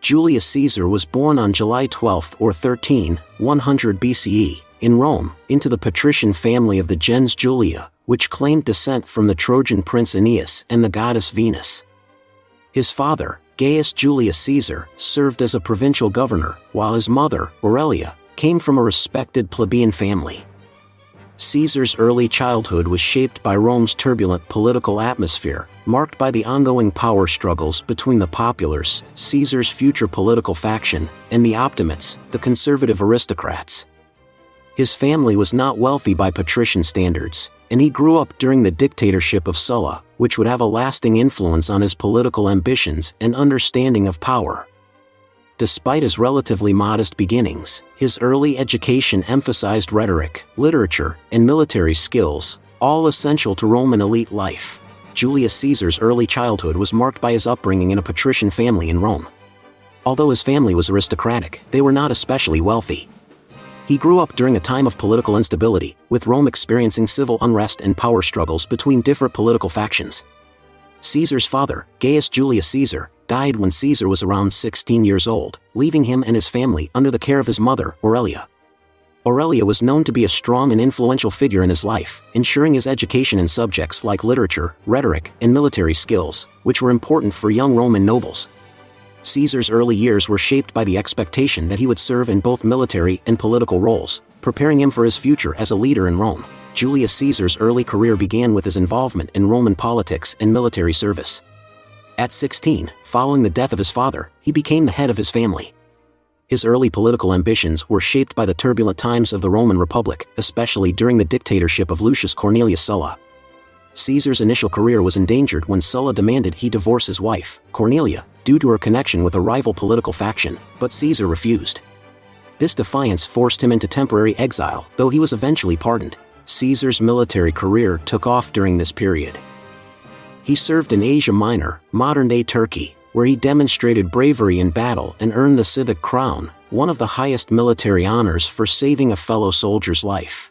Julius Caesar was born on July 12 or 13, 100 BCE, in Rome, into the patrician family of the gens Julia, which claimed descent from the Trojan prince Aeneas and the goddess Venus. His father, Gaius Julius Caesar, served as a provincial governor, while his mother, Aurelia, came from a respected plebeian family. Caesar's early childhood was shaped by Rome's turbulent political atmosphere, marked by the ongoing power struggles between the populares, Caesar's future political faction, and the optimates, the conservative aristocrats. His family was not wealthy by patrician standards, and he grew up during the dictatorship of Sulla, which would have a lasting influence on his political ambitions and understanding of power. Despite his relatively modest beginnings, his early education emphasized rhetoric, literature, and military skills, all essential to Roman elite life. Julius Caesar's early childhood was marked by his upbringing in a patrician family in Rome. Although his family was aristocratic, they were not especially wealthy. He grew up during a time of political instability, with Rome experiencing civil unrest and power struggles between different political factions. Caesar's father, Gaius Julius Caesar, died when Caesar was around 16 years old, leaving him and his family under the care of his mother, Aurelia. Aurelia was known to be a strong and influential figure in his life, ensuring his education in subjects like literature, rhetoric, and military skills, which were important for young Roman nobles. Caesar's early years were shaped by the expectation that he would serve in both military and political roles, preparing him for his future as a leader in Rome. Julius Caesar's early career began with his involvement in Roman politics and military service. At 16, following the death of his father, he became the head of his family. His early political ambitions were shaped by the turbulent times of the Roman Republic, especially during the dictatorship of Lucius Cornelius Sulla. Caesar's initial career was endangered when Sulla demanded he divorce his wife, Cornelia, due to her connection with a rival political faction, but Caesar refused. This defiance forced him into temporary exile, though he was eventually pardoned. Caesar's military career took off during this period. He served in Asia Minor, modern-day Turkey, where he demonstrated bravery in battle and earned the Civic Crown, one of the highest military honors for saving a fellow soldier's life.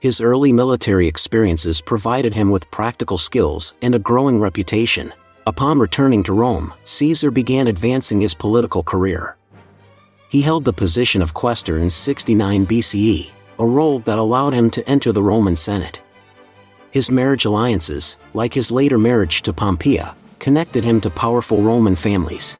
His early military experiences provided him with practical skills and a growing reputation. Upon returning to Rome, Caesar began advancing his political career. He held the position of quaestor in 69 BCE, a role that allowed him to enter the Roman Senate. His marriage alliances, like his later marriage to Pompeii, connected him to powerful Roman families.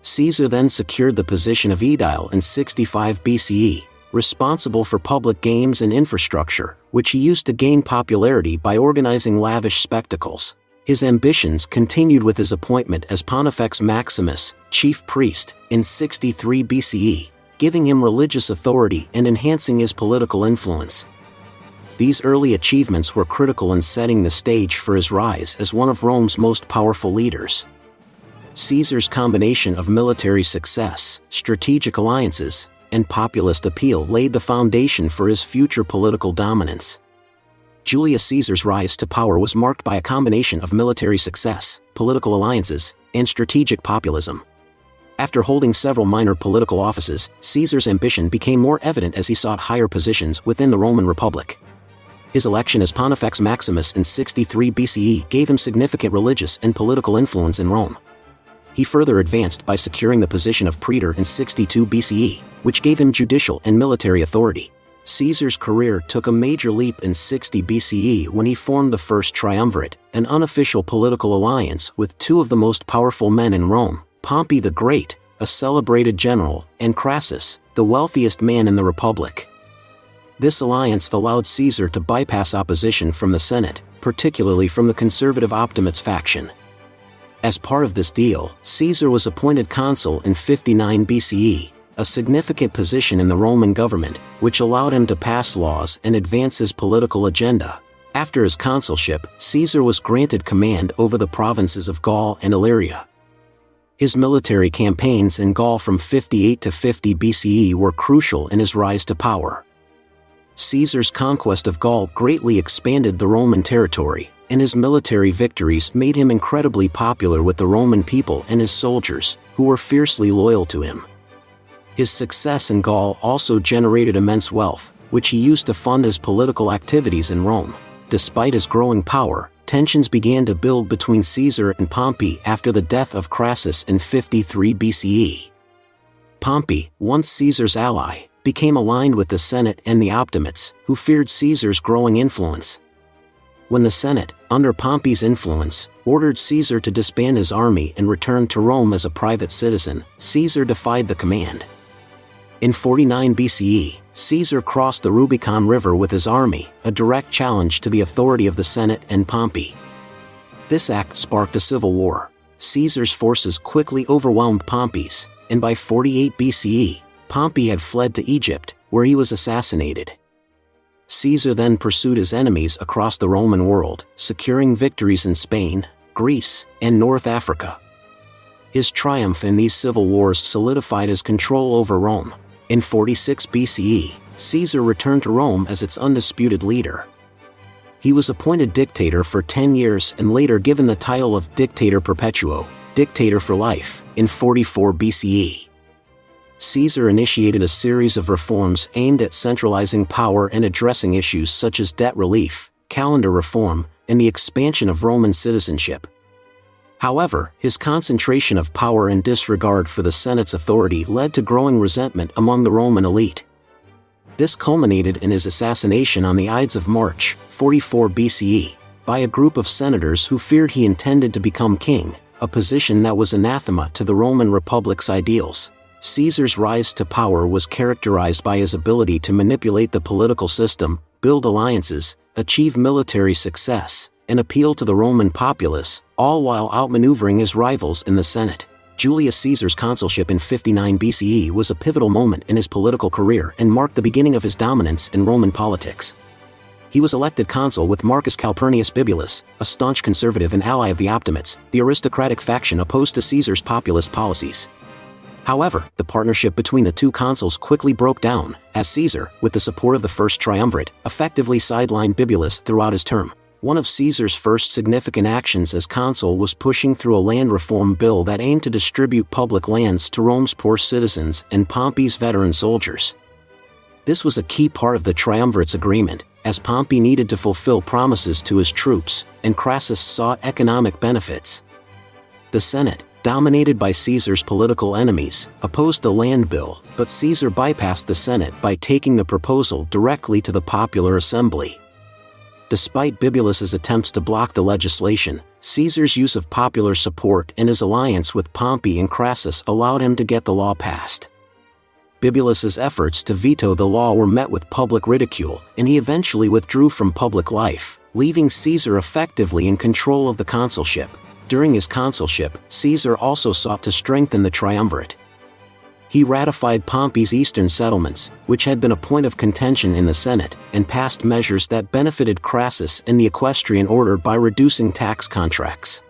Caesar then secured the position of aedile in 65 BCE, responsible for public games and infrastructure, which he used to gain popularity by organizing lavish spectacles. His ambitions continued with his appointment as Pontifex Maximus, chief priest, in 63 BCE, giving him religious authority and enhancing his political influence. These early achievements were critical in setting the stage for his rise as one of Rome's most powerful leaders. Caesar's combination of military success, strategic alliances, and populist appeal laid the foundation for his future political dominance. Julius Caesar's rise to power was marked by a combination of military success, political alliances, and strategic populism. After holding several minor political offices, Caesar's ambition became more evident as he sought higher positions within the Roman Republic. His election as Pontifex Maximus in 63 BCE gave him significant religious and political influence in Rome. He further advanced by securing the position of praetor in 62 BCE, which gave him judicial and military authority. Caesar's career took a major leap in 60 BCE when he formed the First Triumvirate, an unofficial political alliance with two of the most powerful men in Rome, Pompey the Great, a celebrated general, and Crassus, the wealthiest man in the Republic. This alliance allowed Caesar to bypass opposition from the Senate, particularly from the conservative Optimates faction. As part of this deal, Caesar was appointed consul in 59 BCE, a significant position in the Roman government, which allowed him to pass laws and advance his political agenda. After his consulship, Caesar was granted command over the provinces of Gaul and Illyria. His military campaigns in Gaul from 58 to 50 BCE were crucial in his rise to power. Caesar's conquest of Gaul greatly expanded the Roman territory, and his military victories made him incredibly popular with the Roman people and his soldiers, who were fiercely loyal to him. His success in Gaul also generated immense wealth, which he used to fund his political activities in Rome. Despite his growing power, tensions began to build between Caesar and Pompey after the death of Crassus in 53 BCE. Pompey, once Caesar's ally, became aligned with the Senate and the Optimates, who feared Caesar's growing influence. When the Senate, under Pompey's influence, ordered Caesar to disband his army and return to Rome as a private citizen, Caesar defied the command. In 49 BCE, Caesar crossed the Rubicon River with his army, a direct challenge to the authority of the Senate and Pompey. This act sparked a civil war. Caesar's forces quickly overwhelmed Pompey's, and by 48 BCE, Pompey had fled to Egypt, where he was assassinated. Caesar then pursued his enemies across the Roman world, securing victories in Spain, Greece, and North Africa. His triumph in these civil wars solidified his control over Rome. In 46 BCE, Caesar returned to Rome as its undisputed leader. He was appointed dictator for 10 years and later given the title of Dictator Perpetuo, Dictator for Life, in 44 BCE. Caesar initiated a series of reforms aimed at centralizing power and addressing issues such as debt relief, calendar reform, and the expansion of Roman citizenship. However, his concentration of power and disregard for the Senate's authority led to growing resentment among the Roman elite. This culminated in his assassination on the Ides of March, 44 BCE, by a group of senators who feared he intended to become king, a position that was anathema to the Roman Republic's ideals. Caesar's rise to power was characterized by his ability to manipulate the political system, build alliances, achieve military success, and appeal to the Roman populace, all while outmaneuvering his rivals in the Senate. Julius Caesar's consulship in 59 BCE was a pivotal moment in his political career and marked the beginning of his dominance in Roman politics. He was elected consul with Marcus Calpurnius Bibulus, a staunch conservative and ally of the Optimates, the aristocratic faction opposed to Caesar's populist policies. However, the partnership between the two consuls quickly broke down, as Caesar, with the support of the First Triumvirate, effectively sidelined Bibulus throughout his term. One of Caesar's first significant actions as consul was pushing through a land reform bill that aimed to distribute public lands to Rome's poor citizens and Pompey's veteran soldiers. This was a key part of the Triumvirate's agreement, as Pompey needed to fulfill promises to his troops, and Crassus sought economic benefits. The Senate, dominated by Caesar's political enemies, opposed the land bill, but Caesar bypassed the Senate by taking the proposal directly to the popular assembly. Despite Bibulus's attempts to block the legislation, Caesar's use of popular support and his alliance with Pompey and Crassus allowed him to get the law passed. Bibulus's efforts to veto the law were met with public ridicule, and he eventually withdrew from public life, leaving Caesar effectively in control of the consulship. During his consulship, Caesar also sought to strengthen the triumvirate. He ratified Pompey's eastern settlements, which had been a point of contention in the Senate, and passed measures that benefited Crassus and the equestrian order by reducing tax contracts.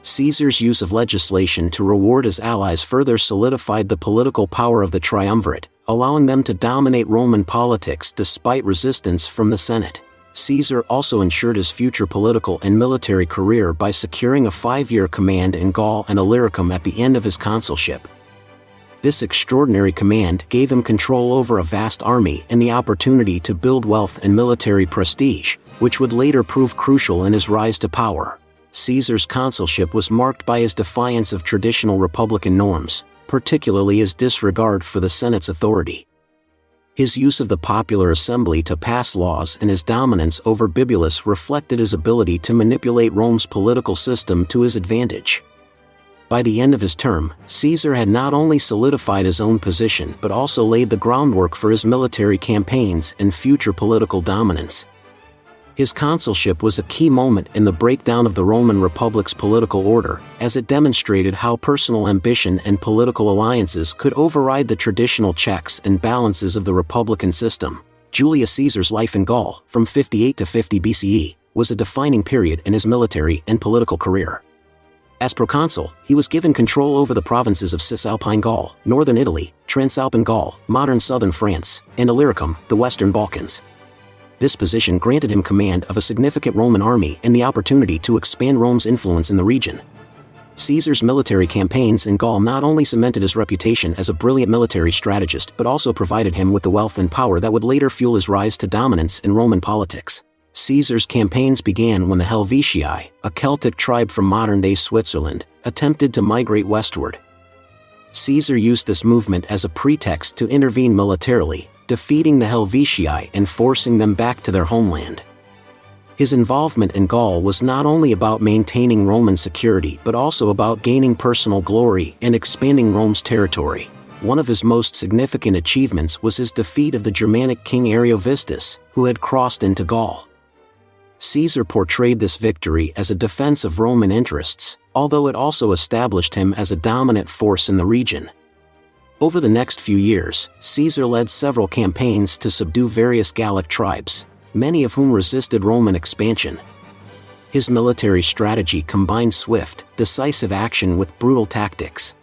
Caesar's use of legislation to reward his allies further solidified the political power of the triumvirate, allowing them to dominate Roman politics despite resistance from the Senate. Caesar also ensured his future political and military career by securing a 5-year command in Gaul and Illyricum at the end of his consulship. This extraordinary command gave him control over a vast army and the opportunity to build wealth and military prestige, which would later prove crucial in his rise to power. Caesar's consulship was marked by his defiance of traditional republican norms, particularly his disregard for the Senate's authority. His use of the popular assembly to pass laws and his dominance over Bibulus reflected his ability to manipulate Rome's political system to his advantage. By the end of his term, Caesar had not only solidified his own position but also laid the groundwork for his military campaigns and future political dominance. His consulship was a key moment in the breakdown of the Roman Republic's political order, as it demonstrated how personal ambition and political alliances could override the traditional checks and balances of the republican system. Julius Caesar's life in Gaul, from 58 to 50 BCE, was a defining period in his military and political career. As proconsul, he was given control over the provinces of Cisalpine Gaul, northern Italy, Transalpine Gaul, modern southern France, and Illyricum, the Western Balkans. This position granted him command of a significant Roman army and the opportunity to expand Rome's influence in the region. Caesar's military campaigns in Gaul not only cemented his reputation as a brilliant military strategist but also provided him with the wealth and power that would later fuel his rise to dominance in Roman politics. Caesar's campaigns began when the Helvetii, a Celtic tribe from modern-day Switzerland, attempted to migrate westward. Caesar used this movement as a pretext to intervene militarily, defeating the Helvetii and forcing them back to their homeland. His involvement in Gaul was not only about maintaining Roman security but also about gaining personal glory and expanding Rome's territory. One of his most significant achievements was his defeat of the Germanic king Ariovistus, who had crossed into Gaul. Caesar portrayed this victory as a defense of Roman interests, although it also established him as a dominant force in the region. Over the next few years, Caesar led several campaigns to subdue various Gallic tribes, many of whom resisted Roman expansion. His military strategy combined swift, decisive action with brutal tactics.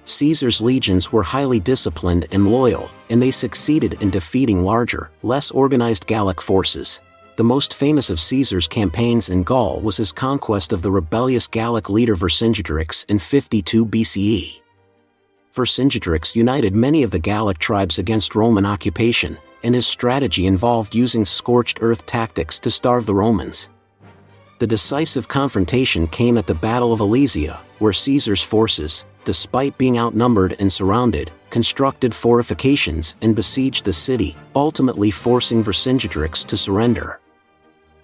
Caesar's legions were highly disciplined and loyal, and they succeeded in defeating larger, less organized Gallic forces. The most famous of Caesar's campaigns in Gaul was his conquest of the rebellious Gallic leader Vercingetorix in 52 BCE. Vercingetorix united many of the Gallic tribes against Roman occupation, and his strategy involved using scorched earth tactics to starve the Romans. The decisive confrontation came at the Battle of Alesia, where Caesar's forces, despite being outnumbered and surrounded, constructed fortifications and besieged the city, ultimately forcing Vercingetorix to surrender.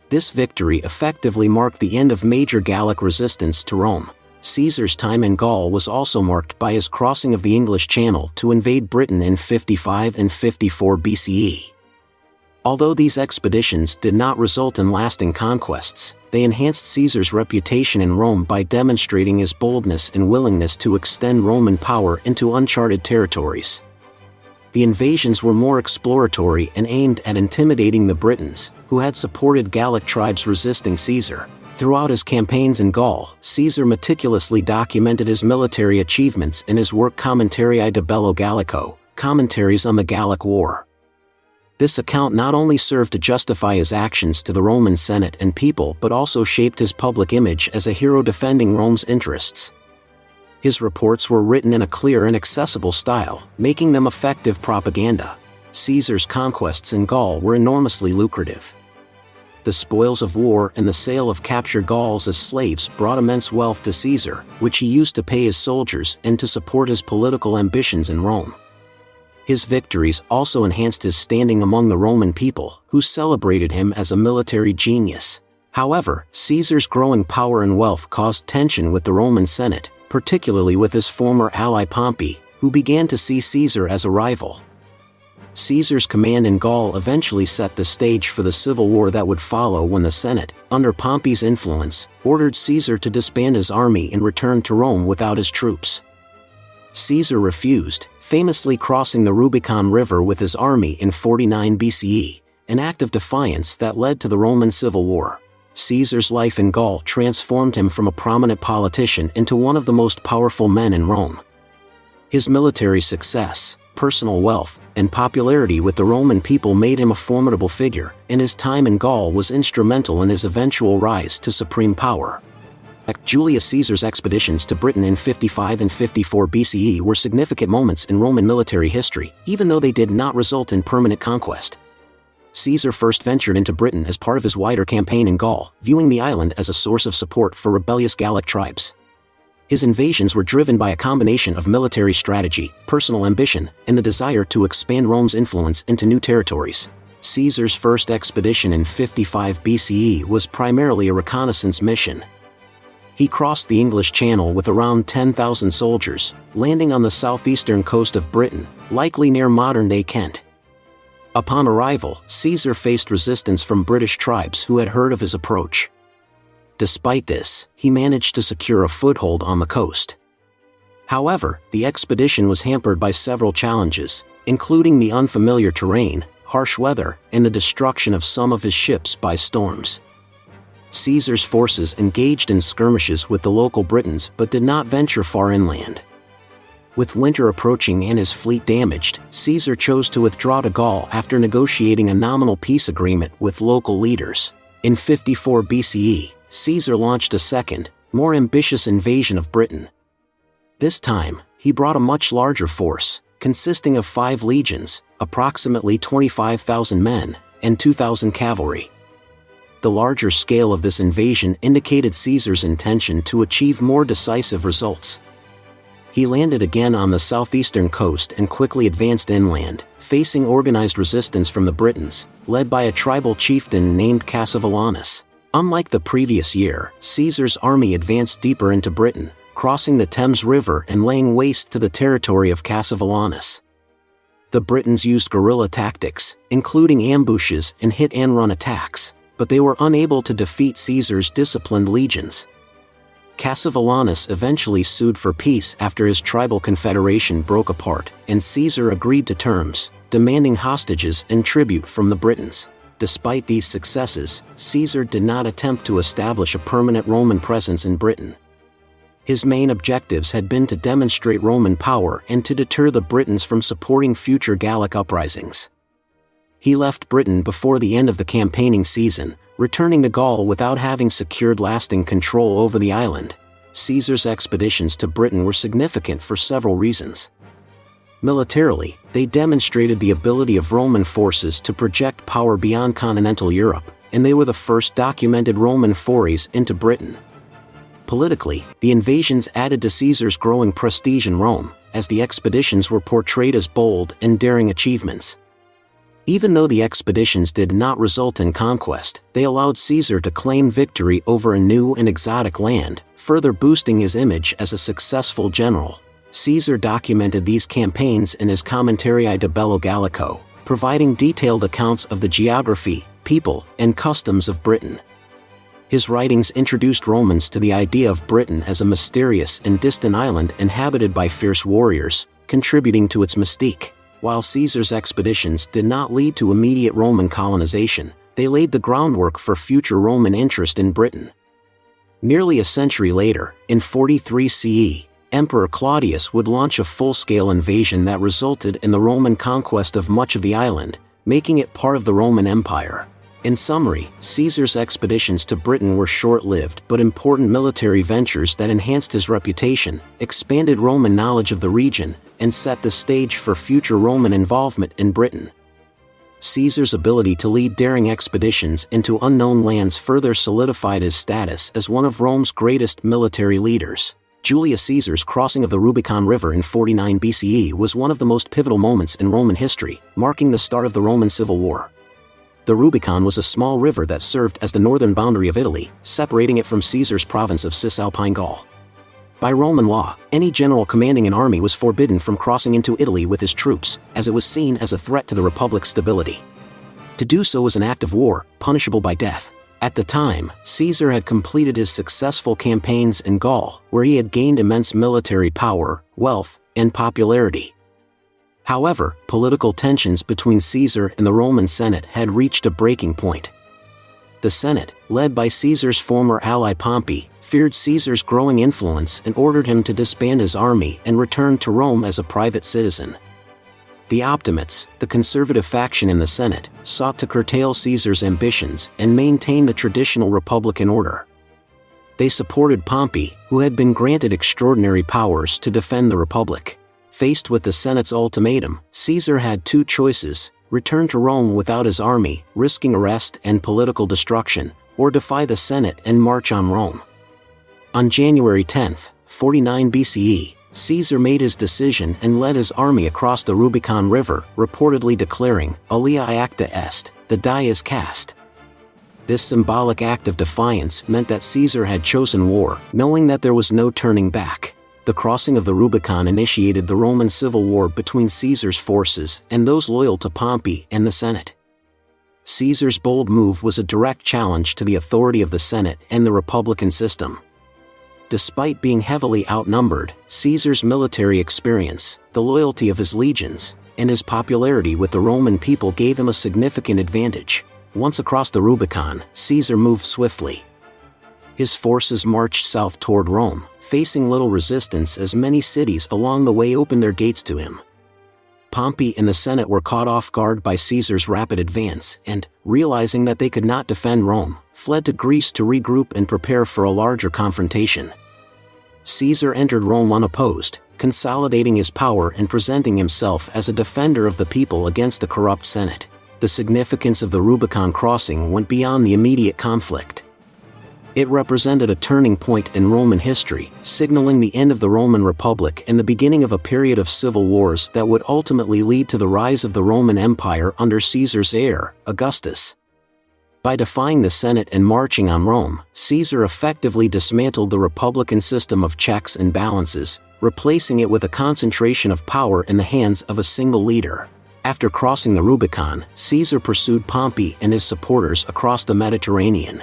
This victory effectively marked the end of major Gallic resistance to Rome. Caesar's time in Gaul was also marked by his crossing of the English Channel to invade Britain in 55 and 54 BCE. Although these expeditions did not result in lasting conquests, they enhanced Caesar's reputation in Rome by demonstrating his boldness and willingness to extend Roman power into uncharted territories. The invasions were more exploratory and aimed at intimidating the Britons, who had supported Gallic tribes resisting Caesar. Throughout his campaigns in Gaul, Caesar meticulously documented his military achievements in his work Commentarii de Bello Gallico, Commentaries on the Gallic War. This account not only served to justify his actions to the Roman Senate and people but also shaped his public image as a hero defending Rome's interests. His reports were written in a clear and accessible style, making them effective propaganda. Caesar's conquests in Gaul were enormously lucrative. The spoils of war and the sale of captured Gauls as slaves brought immense wealth to Caesar, which he used to pay his soldiers and to support his political ambitions in Rome. His victories also enhanced his standing among the Roman people, who celebrated him as a military genius. However, Caesar's growing power and wealth caused tension with the Roman Senate, particularly with his former ally Pompey, who began to see Caesar as a rival. Caesar's command in Gaul eventually set the stage for the civil war that would follow when the Senate, under Pompey's influence, ordered Caesar to disband his army and return to Rome without his troops. Caesar refused, famously crossing the Rubicon River with his army in 49 BCE, an act of defiance that led to the Roman Civil War. Caesar's life in Gaul transformed him from a prominent politician into one of the most powerful men in Rome. His military success, personal wealth, and popularity with the Roman people made him a formidable figure, and his time in Gaul was instrumental in his eventual rise to supreme power. Julius Caesar's expeditions to Britain in 55 and 54 BCE were significant moments in Roman military history, even though they did not result in permanent conquest. Caesar first ventured into Britain as part of his wider campaign in Gaul, viewing the island as a source of support for rebellious Gallic tribes. His invasions were driven by a combination of military strategy, personal ambition, and the desire to expand Rome's influence into new territories. Caesar's first expedition in 55 BCE was primarily a reconnaissance mission. He crossed the English Channel with around 10,000 soldiers, landing on the southeastern coast of Britain, likely near modern-day Kent. Upon arrival, Caesar faced resistance from British tribes who had heard of his approach. Despite this, he managed to secure a foothold on the coast. However, the expedition was hampered by several challenges, including the unfamiliar terrain, harsh weather, and the destruction of some of his ships by storms. Caesar's forces engaged in skirmishes with the local Britons but did not venture far inland. With winter approaching and his fleet damaged, Caesar chose to withdraw to Gaul after negotiating a nominal peace agreement with local leaders. In 54 BCE, Caesar launched a second, more ambitious invasion of Britain. This time, he brought a much larger force, consisting of 5 legions, approximately 25,000 men, and 2,000 cavalry. The larger scale of this invasion indicated Caesar's intention to achieve more decisive results. He landed again on the southeastern coast and quickly advanced inland, facing organized resistance from the Britons, led by a tribal chieftain named Cassivellaunus. Unlike the previous year, Caesar's army advanced deeper into Britain, crossing the Thames River and laying waste to the territory of Cassivellaunus. The Britons used guerrilla tactics, including ambushes and hit-and-run attacks, but they were unable to defeat Caesar's disciplined legions. Cassivellaunus eventually sued for peace after his tribal confederation broke apart, and Caesar agreed to terms, demanding hostages and tribute from the Britons. Despite these successes, Caesar did not attempt to establish a permanent Roman presence in Britain. His main objectives had been to demonstrate Roman power and to deter the Britons from supporting future Gallic uprisings. He left Britain before the end of the campaigning season, returning to Gaul without having secured lasting control over the island. Caesar's expeditions to Britain were significant for several reasons. Militarily, they demonstrated the ability of Roman forces to project power beyond continental Europe, and they were the first documented Roman forays into Britain. Politically, the invasions added to Caesar's growing prestige in Rome, as the expeditions were portrayed as bold and daring achievements. Even though the expeditions did not result in conquest, they allowed Caesar to claim victory over a new and exotic land, further boosting his image as a successful general. Caesar documented these campaigns in his Commentarii de Bello Gallico, providing detailed accounts of the geography, people, and customs of Britain. His writings introduced Romans to the idea of Britain as a mysterious and distant island inhabited by fierce warriors, contributing to its mystique. While Caesar's expeditions did not lead to immediate Roman colonization, they laid the groundwork for future Roman interest in Britain. Nearly a century later, in 43 CE, Emperor Claudius would launch a full-scale invasion that resulted in the Roman conquest of much of the island, making it part of the Roman Empire. In summary, Caesar's expeditions to Britain were short-lived but important military ventures that enhanced his reputation, expanded Roman knowledge of the region, and set the stage for future Roman involvement in Britain. Caesar's ability to lead daring expeditions into unknown lands further solidified his status as one of Rome's greatest military leaders. Julius Caesar's crossing of the Rubicon River in 49 BCE was one of the most pivotal moments in Roman history, marking the start of the Roman Civil War. The Rubicon was a small river that served as the northern boundary of Italy, separating it from Caesar's province of Cisalpine Gaul. By Roman law, any general commanding an army was forbidden from crossing into Italy with his troops, as it was seen as a threat to the republic's stability. To do so was an act of war, punishable by death. At the time, Caesar had completed his successful campaigns in Gaul, where he had gained immense military power, wealth, and popularity. However, political tensions between Caesar and the Roman Senate had reached a breaking point. The Senate, led by Caesar's former ally Pompey, feared Caesar's growing influence and ordered him to disband his army and return to Rome as a private citizen. The Optimates, the conservative faction in the Senate, sought to curtail Caesar's ambitions and maintain the traditional republican order. They supported Pompey, who had been granted extraordinary powers to defend the republic. Faced with the Senate's ultimatum, Caesar had two choices: return to Rome without his army, risking arrest and political destruction, or defy the Senate and march on Rome. On January 10, 49 BCE, Caesar made his decision and led his army across the Rubicon River, reportedly declaring, "Alia acta est, the die is cast." This symbolic act of defiance meant that Caesar had chosen war, knowing that there was no turning back. The crossing of the Rubicon initiated the Roman Civil War between Caesar's forces and those loyal to Pompey and the Senate. Caesar's bold move was a direct challenge to the authority of the Senate and the republican system. Despite being heavily outnumbered, Caesar's military experience, the loyalty of his legions, and his popularity with the Roman people gave him a significant advantage. Once across the Rubicon, Caesar moved swiftly. His forces marched south toward Rome, facing little resistance as many cities along the way opened their gates to him. Pompey and the Senate were caught off guard by Caesar's rapid advance and, realizing that they could not defend Rome, fled to Greece to regroup and prepare for a larger confrontation. Caesar entered Rome unopposed, consolidating his power and presenting himself as a defender of the people against the corrupt Senate. The significance of the Rubicon crossing went beyond the immediate conflict. It represented a turning point in Roman history, signaling the end of the Roman Republic and the beginning of a period of civil wars that would ultimately lead to the rise of the Roman Empire under Caesar's heir, Augustus. By defying the Senate and marching on Rome, Caesar effectively dismantled the republican system of checks and balances, replacing it with a concentration of power in the hands of a single leader. After crossing the Rubicon, Caesar pursued Pompey and his supporters across the Mediterranean.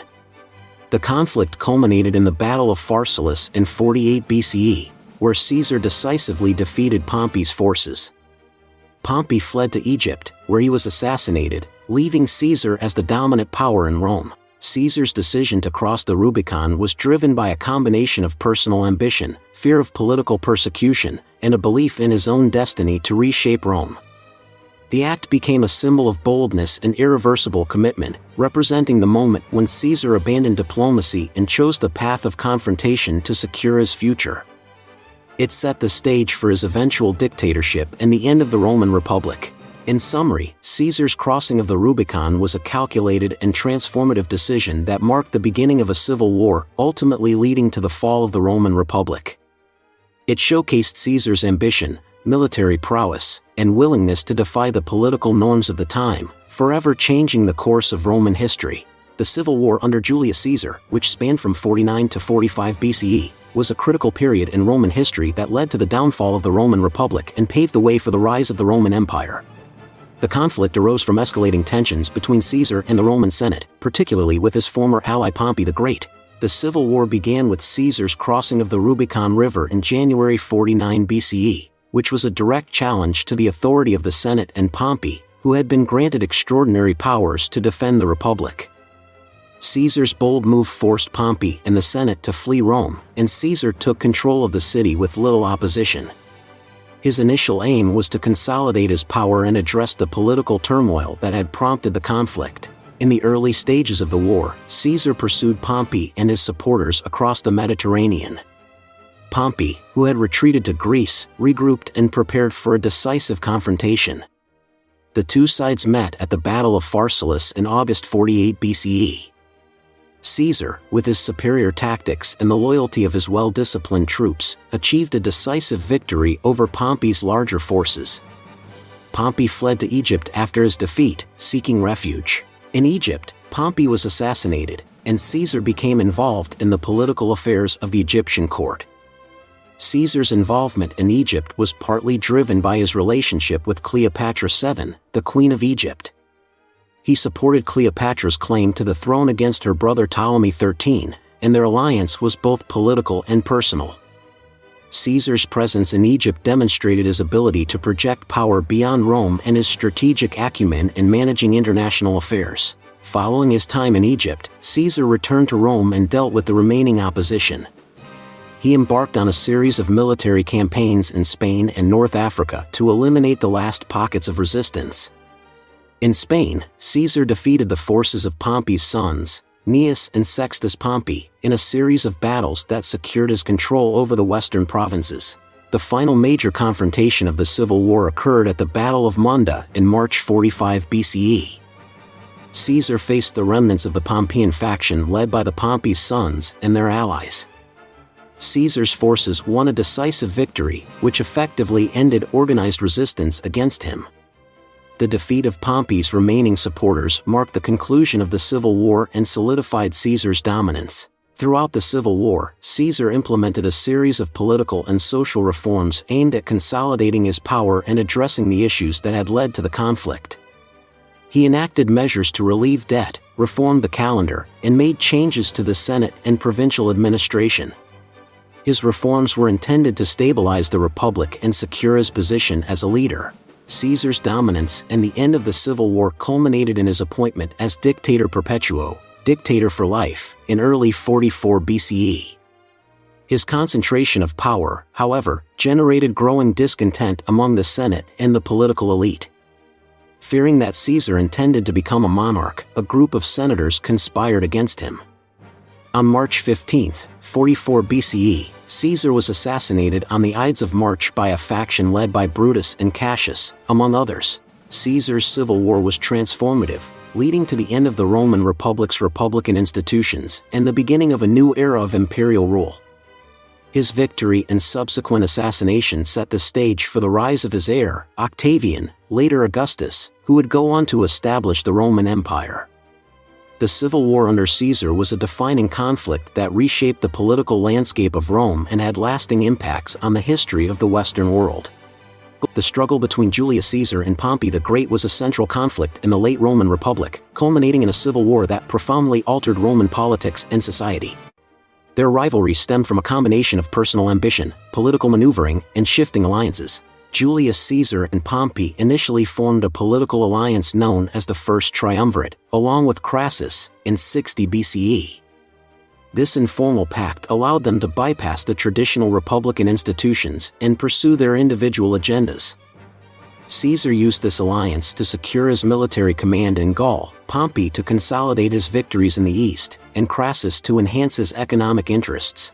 The conflict culminated in the Battle of Pharsalus in 48 BCE, where Caesar decisively defeated Pompey's forces. Pompey fled to Egypt, where he was assassinated, leaving Caesar as the dominant power in Rome. Caesar's decision to cross the Rubicon was driven by a combination of personal ambition, fear of political persecution, and a belief in his own destiny to reshape Rome. The act became a symbol of boldness and irreversible commitment, representing the moment when Caesar abandoned diplomacy and chose the path of confrontation to secure his future. It set the stage for his eventual dictatorship and the end of the Roman Republic. In summary, Caesar's crossing of the Rubicon was a calculated and transformative decision that marked the beginning of a civil war, ultimately leading to the fall of the Roman Republic. It showcased Caesar's ambition, military prowess, and willingness to defy the political norms of the time, forever changing the course of Roman history. The civil war under Julius Caesar, which spanned from 49 to 45 BCE, was a critical period in Roman history that led to the downfall of the Roman Republic and paved the way for the rise of the Roman Empire. The conflict arose from escalating tensions between Caesar and the Roman Senate, particularly with his former ally Pompey the Great. The civil war began with Caesar's crossing of the Rubicon River in January 49 BCE, which was a direct challenge to the authority of the Senate and Pompey, who had been granted extraordinary powers to defend the Republic. Caesar's bold move forced Pompey and the Senate to flee Rome, and Caesar took control of the city with little opposition. His initial aim was to consolidate his power and address the political turmoil that had prompted the conflict. In the early stages of the war, Caesar pursued Pompey and his supporters across the Mediterranean. Pompey, who had retreated to Greece, regrouped and prepared for a decisive confrontation. The two sides met at the Battle of Pharsalus in August 48 BCE. Caesar, with his superior tactics and the loyalty of his well-disciplined troops, achieved a decisive victory over Pompey's larger forces. Pompey fled to Egypt after his defeat, seeking refuge. In Egypt, Pompey was assassinated, and Caesar became involved in the political affairs of the Egyptian court. Caesar's involvement in Egypt was partly driven by his relationship with Cleopatra VII, the Queen of Egypt. He supported Cleopatra's claim to the throne against her brother Ptolemy XIII, and their alliance was both political and personal. Caesar's presence in Egypt demonstrated his ability to project power beyond Rome and his strategic acumen in managing international affairs. Following his time in Egypt, Caesar returned to Rome and dealt with the remaining opposition. He embarked on a series of military campaigns in Spain and North Africa to eliminate the last pockets of resistance. In Spain, Caesar defeated the forces of Pompey's sons, Gnaeus and Sextus Pompey, in a series of battles that secured his control over the western provinces. The final major confrontation of the civil war occurred at the Battle of Munda in March 45 BCE. Caesar faced the remnants of the Pompeian faction led by the Pompey's sons and their allies. Caesar's forces won a decisive victory, which effectively ended organized resistance against him. The defeat of Pompey's remaining supporters marked the conclusion of the civil war and solidified Caesar's dominance. Throughout the civil war, Caesar implemented a series of political and social reforms aimed at consolidating his power and addressing the issues that had led to the conflict. He enacted measures to relieve debt, reformed the calendar, and made changes to the Senate and provincial administration. His reforms were intended to stabilize the Republic and secure his position as a leader. Caesar's dominance and the end of the civil war culminated in his appointment as Dictator Perpetuo, Dictator for life, in early 44 BCE. His concentration of power, however, generated growing discontent among the Senate and the political elite. Fearing that Caesar intended to become a monarch, a group of senators conspired against him. On March 15, 44 BCE, Caesar was assassinated on the Ides of March by a faction led by Brutus and Cassius, among others. Caesar's civil war was transformative, leading to the end of the Roman Republic's republican institutions and the beginning of a new era of imperial rule. His victory and subsequent assassination set the stage for the rise of his heir, Octavian, later Augustus, who would go on to establish the Roman Empire. The civil war under Caesar was a defining conflict that reshaped the political landscape of Rome and had lasting impacts on the history of the Western world. The struggle between Julius Caesar and Pompey the Great was a central conflict in the late Roman Republic, culminating in a civil war that profoundly altered Roman politics and society. Their rivalry stemmed from a combination of personal ambition, political maneuvering, and shifting alliances. Julius Caesar and Pompey initially formed a political alliance known as the First Triumvirate, along with Crassus, in 60 BCE. This informal pact allowed them to bypass the traditional republican institutions and pursue their individual agendas. Caesar used this alliance to secure his military command in Gaul, Pompey to consolidate his victories in the east, and Crassus to enhance his economic interests.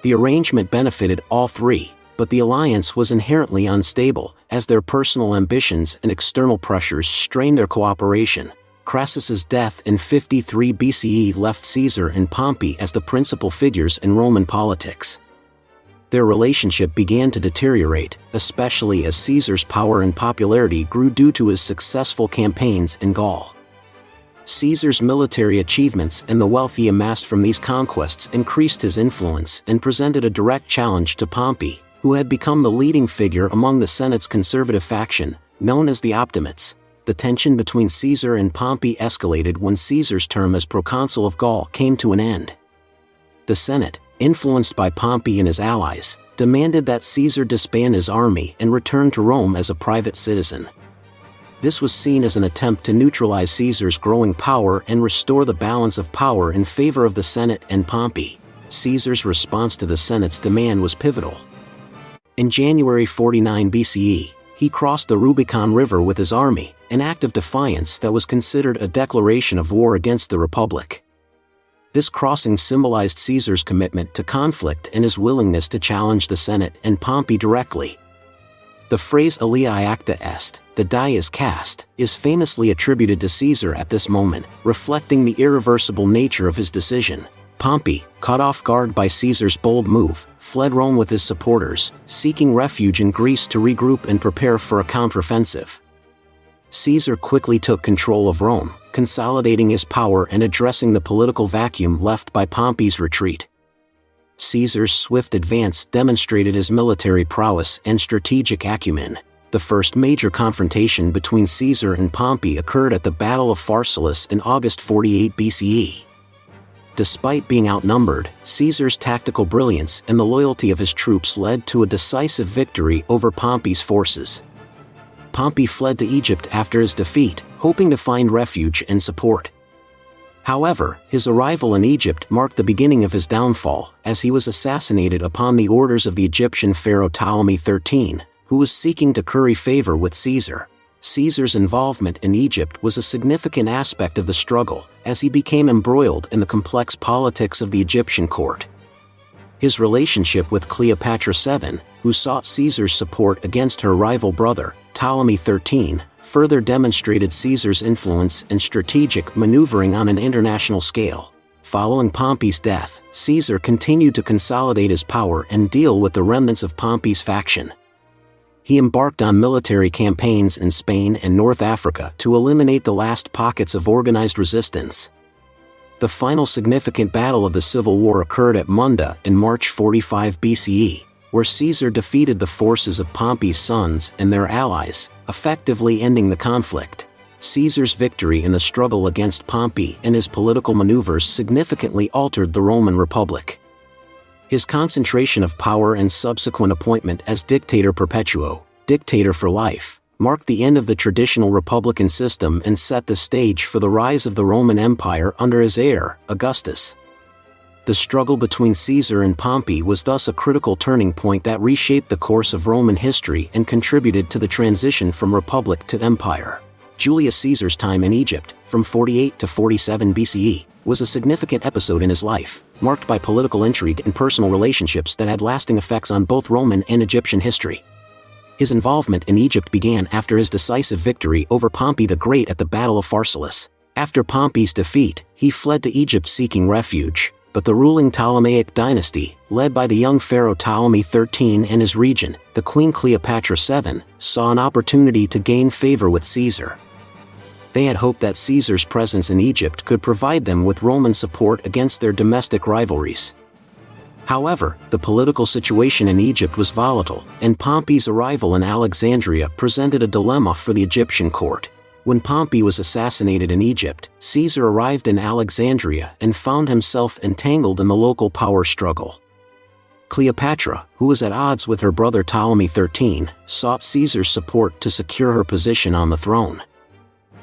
The arrangement benefited all three, but the alliance was inherently unstable, as their personal ambitions and external pressures strained their cooperation. Crassus's death in 53 BCE left Caesar and Pompey as the principal figures in Roman politics. Their relationship began to deteriorate, especially as Caesar's power and popularity grew due to his successful campaigns in Gaul. Caesar's military achievements and the wealth he amassed from these conquests increased his influence and presented a direct challenge to Pompey, who had become the leading figure among the Senate's conservative faction, known as the Optimates. The tension between Caesar and Pompey escalated when Caesar's term as proconsul of Gaul came to an end. The Senate, influenced by Pompey and his allies, demanded that Caesar disband his army and return to Rome as a private citizen. This was seen as an attempt to neutralize Caesar's growing power and restore the balance of power in favor of the Senate and Pompey. Caesar's response to the Senate's demand was pivotal. In January 49 BCE, he crossed the Rubicon River with his army, an act of defiance that was considered a declaration of war against the Republic. This crossing symbolized Caesar's commitment to conflict and his willingness to challenge the Senate and Pompey directly. The phrase aliae acta est, the die is cast, is famously attributed to Caesar at this moment, reflecting the irreversible nature of his decision. Pompey, caught off guard by Caesar's bold move, fled Rome with his supporters, seeking refuge in Greece to regroup and prepare for a counteroffensive. Caesar quickly took control of Rome, consolidating his power and addressing the political vacuum left by Pompey's retreat. Caesar's swift advance demonstrated his military prowess and strategic acumen. The first major confrontation between Caesar and Pompey occurred at the Battle of Pharsalus in August 48 BCE. Despite being outnumbered, Caesar's tactical brilliance and the loyalty of his troops led to a decisive victory over Pompey's forces. Pompey fled to Egypt after his defeat, hoping to find refuge and support. However, his arrival in Egypt marked the beginning of his downfall, as he was assassinated upon the orders of the Egyptian pharaoh Ptolemy XIII, who was seeking to curry favor with Caesar. Caesar's involvement in Egypt was a significant aspect of the struggle, as he became embroiled in the complex politics of the Egyptian court. His relationship with Cleopatra VII, who sought Caesar's support against her rival brother, Ptolemy XIII, further demonstrated Caesar's influence and strategic maneuvering on an international scale. Following Pompey's death, Caesar continued to consolidate his power and deal with the remnants of Pompey's faction. He embarked on military campaigns in Spain and North Africa to eliminate the last pockets of organized resistance. The final significant battle of the Civil War occurred at Munda in March 45 BCE, where Caesar defeated the forces of Pompey's sons and their allies, effectively ending the conflict. Caesar's victory in the struggle against Pompey and his political maneuvers significantly altered the Roman Republic. His concentration of power and subsequent appointment as Dictator Perpetuo, Dictator for life, marked the end of the traditional republican system and set the stage for the rise of the Roman Empire under his heir, Augustus. The struggle between Caesar and Pompey was thus a critical turning point that reshaped the course of Roman history and contributed to the transition from republic to empire. Julius Caesar's time in Egypt, from 48 to 47 BCE, was a significant episode in his life, marked by political intrigue and personal relationships that had lasting effects on both Roman and Egyptian history. His involvement in Egypt began after his decisive victory over Pompey the Great at the Battle of Pharsalus. After Pompey's defeat, he fled to Egypt seeking refuge, but the ruling Ptolemaic dynasty, led by the young pharaoh Ptolemy XIII and his regent, the Queen Cleopatra VII, saw an opportunity to gain favor with Caesar. They had hoped that Caesar's presence in Egypt could provide them with Roman support against their domestic rivalries. However, the political situation in Egypt was volatile, and Pompey's arrival in Alexandria presented a dilemma for the Egyptian court. When Pompey was assassinated in Egypt, Caesar arrived in Alexandria and found himself entangled in the local power struggle. Cleopatra, who was at odds with her brother Ptolemy XIII, sought Caesar's support to secure her position on the throne.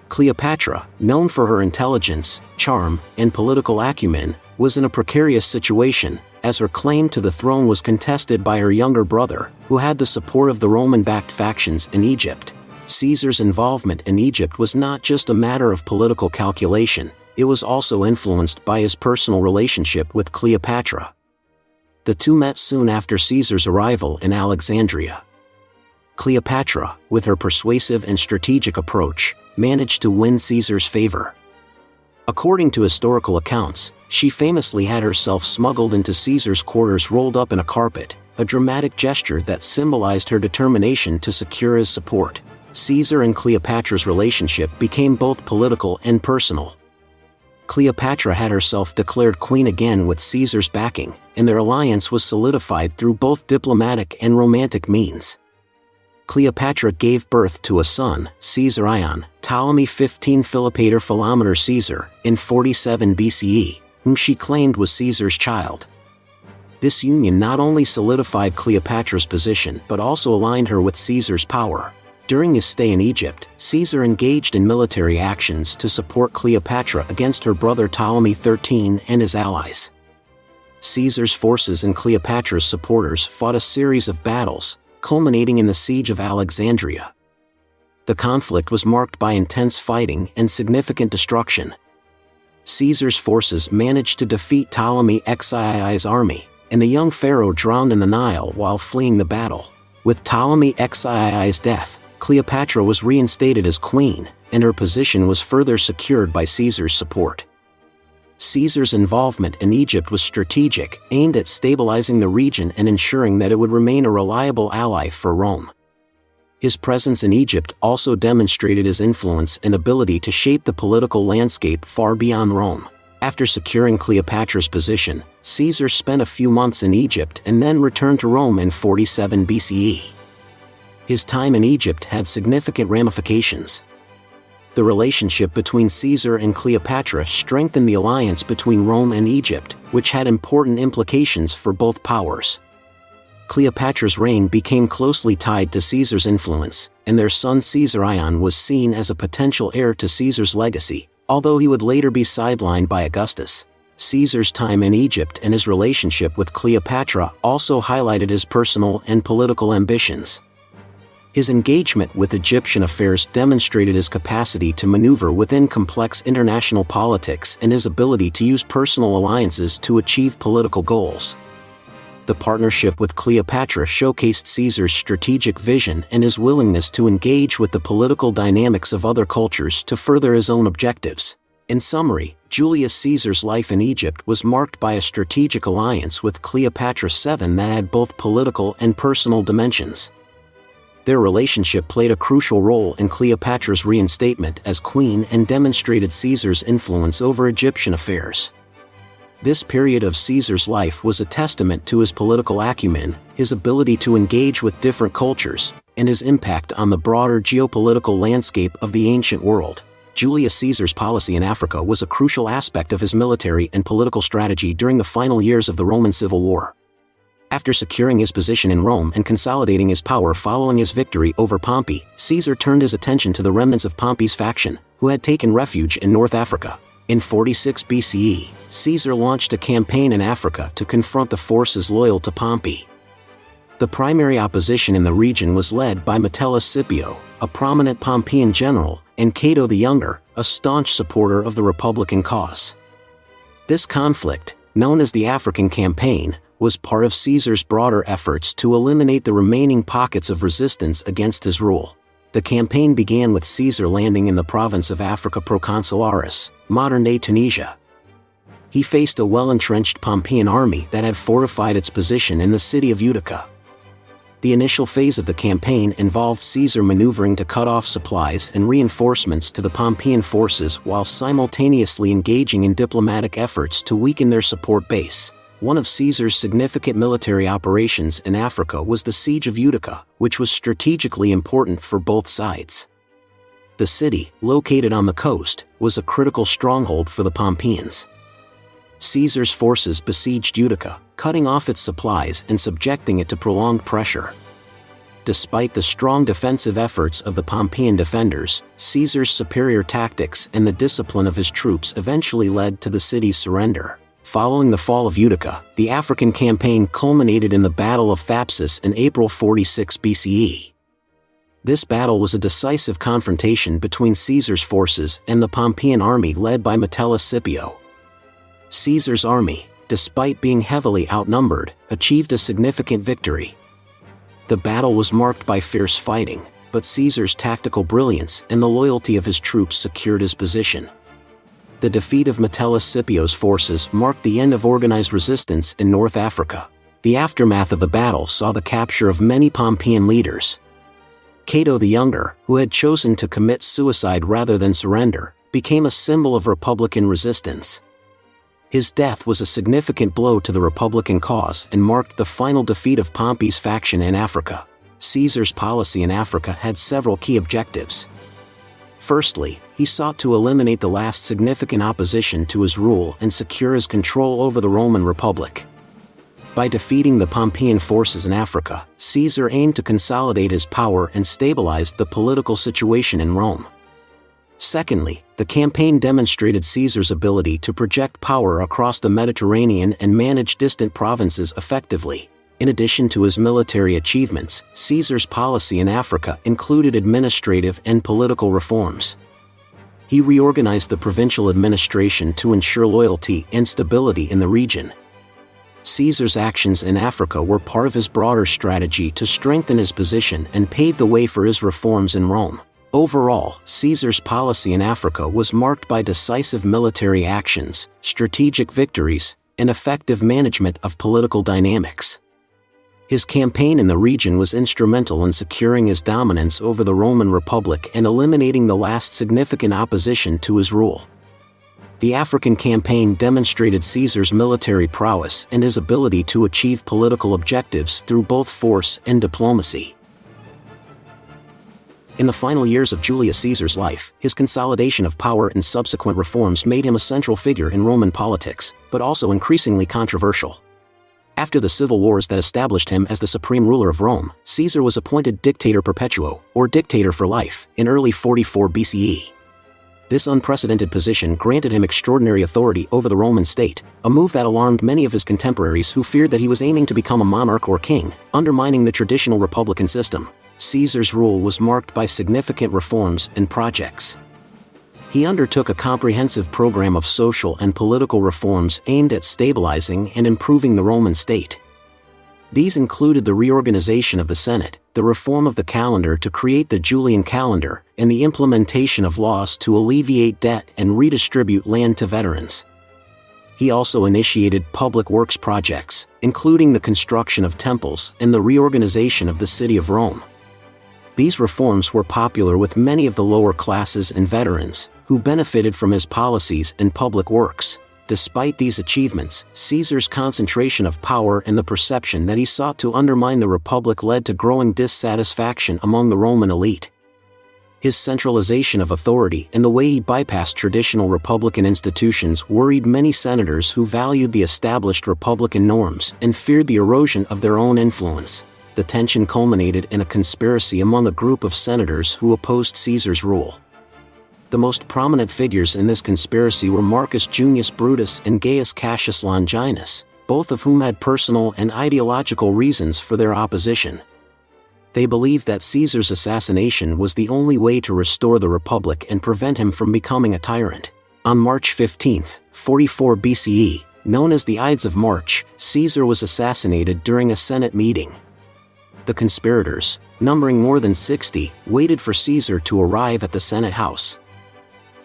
Cleopatra, known for her intelligence, charm, and political acumen, was in a precarious situation, as her claim to the throne was contested by her younger brother, who had the support of the Roman-backed factions in Egypt. Caesar's involvement in Egypt was not just a matter of political calculation, it was also influenced by his personal relationship with Cleopatra. The two met soon after Caesar's arrival in Alexandria. Cleopatra, with her persuasive and strategic approach, managed to win Caesar's favor. According to historical accounts, she famously had herself smuggled into Caesar's quarters rolled up in a carpet, a dramatic gesture that symbolized her determination to secure his support. Caesar and Cleopatra's relationship became both political and personal. Cleopatra had herself declared queen again with Caesar's backing, and their alliance was solidified through both diplomatic and romantic means. Cleopatra gave birth to a son, Caesar Ion, Ptolemy 15 Philopator Philometor Caesar, in 47 BCE, whom she claimed was Caesar's child. This union not only solidified Cleopatra's position but also aligned her with Caesar's power. During his stay in Egypt, Caesar engaged in military actions to support Cleopatra against her brother Ptolemy XIII and his allies. Caesar's forces and Cleopatra's supporters fought a series of battles, culminating in the Siege of Alexandria. The conflict was marked by intense fighting and significant destruction. Caesar's forces managed to defeat Ptolemy XII's army, and the young pharaoh drowned in the Nile while fleeing the battle. With Ptolemy XII's death, Cleopatra was reinstated as queen, and her position was further secured by Caesar's support. Caesar's involvement in Egypt was strategic, aimed at stabilizing the region and ensuring that it would remain a reliable ally for Rome. His presence in Egypt also demonstrated his influence and ability to shape the political landscape far beyond Rome. After securing Cleopatra's position, Caesar spent a few months in Egypt and then returned to Rome in 47 BCE. His time in Egypt had significant ramifications. The relationship between Caesar and Cleopatra strengthened the alliance between Rome and Egypt, which had important implications for both powers. Cleopatra's reign became closely tied to Caesar's influence, and their son Caesar Ion was seen as a potential heir to Caesar's legacy, although he would later be sidelined by Augustus. Caesar's time in Egypt and his relationship with Cleopatra also highlighted his personal and political ambitions. His engagement with Egyptian affairs demonstrated his capacity to maneuver within complex international politics and his ability to use personal alliances to achieve political goals. The partnership with Cleopatra showcased Caesar's strategic vision and his willingness to engage with the political dynamics of other cultures to further his own objectives. In summary, Julius Caesar's life in Egypt was marked by a strategic alliance with Cleopatra VII that had both political and personal dimensions. Their relationship played a crucial role in Cleopatra's reinstatement as queen and demonstrated Caesar's influence over Egyptian affairs. This period of Caesar's life was a testament to his political acumen, his ability to engage with different cultures, and his impact on the broader geopolitical landscape of the ancient world. Julius Caesar's policy in Africa was a crucial aspect of his military and political strategy during the final years of the Roman Civil War. After securing his position in Rome and consolidating his power following his victory over Pompey, Caesar turned his attention to the remnants of Pompey's faction, who had taken refuge in North Africa. In 46 BCE, Caesar launched a campaign in Africa to confront the forces loyal to Pompey. The primary opposition in the region was led by Metellus Scipio, a prominent Pompeian general, and Cato the Younger, a staunch supporter of the Republican cause. This conflict, known as the African Campaign, was part of Caesar's broader efforts to eliminate the remaining pockets of resistance against his rule. The campaign began with Caesar landing in the province of Africa Proconsularis, modern-day Tunisia. He faced a well-entrenched Pompeian army that had fortified its position in the city of Utica. The initial phase of the campaign involved Caesar maneuvering to cut off supplies and reinforcements to the Pompeian forces while simultaneously engaging in diplomatic efforts to weaken their support base. One of Caesar's significant military operations in Africa was the siege of Utica, which was strategically important for both sides. The city, located on the coast, was a critical stronghold for the Pompeians. Caesar's forces besieged Utica, cutting off its supplies and subjecting it to prolonged pressure. Despite the strong defensive efforts of the Pompeian defenders, Caesar's superior tactics and the discipline of his troops eventually led to the city's surrender. Following the fall of Utica, the African campaign culminated in the Battle of Thapsus in April 46 BCE. This battle was a decisive confrontation between Caesar's forces and the Pompeian army led by Metellus Scipio. Caesar's army, despite being heavily outnumbered, achieved a significant victory. The battle was marked by fierce fighting, but Caesar's tactical brilliance and the loyalty of his troops secured his position. The defeat of Metellus Scipio's forces marked the end of organized resistance in North Africa. The aftermath of the battle saw the capture of many Pompeian leaders. Cato the Younger, who had chosen to commit suicide rather than surrender, became a symbol of Republican resistance. His death was a significant blow to the Republican cause and marked the final defeat of Pompey's faction in Africa. Caesar's policy in Africa had several key objectives. Firstly, he sought to eliminate the last significant opposition to his rule and secure his control over the Roman Republic. By defeating the Pompeian forces in Africa, Caesar aimed to consolidate his power and stabilize the political situation in Rome. Secondly, the campaign demonstrated Caesar's ability to project power across the Mediterranean and manage distant provinces effectively. In addition to his military achievements, Caesar's policy in Africa included administrative and political reforms. He reorganized the provincial administration to ensure loyalty and stability in the region. Caesar's actions in Africa were part of his broader strategy to strengthen his position and pave the way for his reforms in Rome. Overall, Caesar's policy in Africa was marked by decisive military actions, strategic victories, and effective management of political dynamics. His campaign in the region was instrumental in securing his dominance over the Roman Republic and eliminating the last significant opposition to his rule. The African campaign demonstrated Caesar's military prowess and his ability to achieve political objectives through both force and diplomacy. In the final years of Julius Caesar's life, his consolidation of power and subsequent reforms made him a central figure in Roman politics, but also increasingly controversial. After the civil wars that established him as the supreme ruler of Rome, Caesar was appointed Dictator Perpetuo, or Dictator for life, in early 44 BCE. This unprecedented position granted him extraordinary authority over the Roman state, a move that alarmed many of his contemporaries who feared that he was aiming to become a monarch or king, undermining the traditional republican system. Caesar's rule was marked by significant reforms and projects. He undertook a comprehensive program of social and political reforms aimed at stabilizing and improving the Roman state. These included the reorganization of the Senate, the reform of the calendar to create the Julian calendar, and the implementation of laws to alleviate debt and redistribute land to veterans. He also initiated public works projects, including the construction of temples and the reorganization of the city of Rome. These reforms were popular with many of the lower classes and veterans, who benefited from his policies and public works. Despite these achievements, Caesar's concentration of power and the perception that he sought to undermine the Republic led to growing dissatisfaction among the Roman elite. His centralization of authority and the way he bypassed traditional republican institutions worried many senators who valued the established republican norms and feared the erosion of their own influence. The tension culminated in a conspiracy among a group of senators who opposed Caesar's rule. The most prominent figures in this conspiracy were Marcus Junius Brutus and Gaius Cassius Longinus, both of whom had personal and ideological reasons for their opposition. They believed that Caesar's assassination was the only way to restore the Republic and prevent him from becoming a tyrant. On March 15, 44 BCE, Known as the Ides of March, Caesar was assassinated during a Senate meeting. The conspirators, numbering more than 60, waited for Caesar to arrive at the Senate house.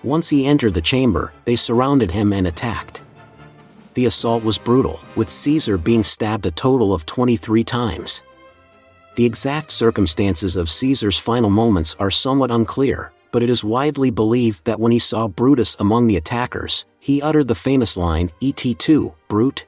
Once he entered the chamber, they surrounded him and attacked. The assault was brutal, with Caesar being stabbed a total of 23 times. The exact circumstances of Caesar's final moments are somewhat unclear, but it is widely believed that when he saw Brutus among the attackers, he uttered the famous line, "Et Brute?"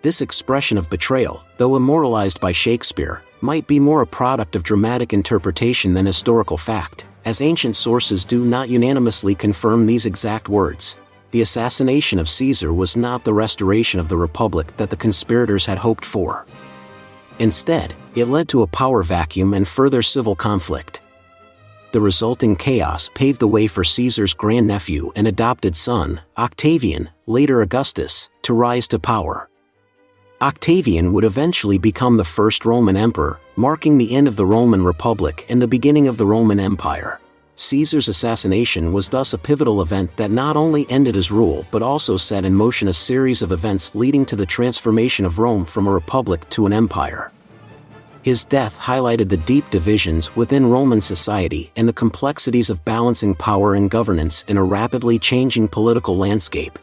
This expression of betrayal, though immortalized by Shakespeare, might be more a product of dramatic interpretation than historical fact, as ancient sources do not unanimously confirm these exact words. The assassination of Caesar was not the restoration of the Republic that the conspirators had hoped for. Instead, it led to a power vacuum and further civil conflict. The resulting chaos paved the way for Caesar's grandnephew and adopted son, Octavian, later Augustus, to rise to power. Octavian would eventually become the first Roman emperor, marking the end of the Roman Republic and the beginning of the Roman Empire. Caesar's assassination was thus a pivotal event that not only ended his rule but also set in motion a series of events leading to the transformation of Rome from a republic to an empire. His death highlighted the deep divisions within Roman society and the complexities of balancing power and governance in a rapidly changing political landscape,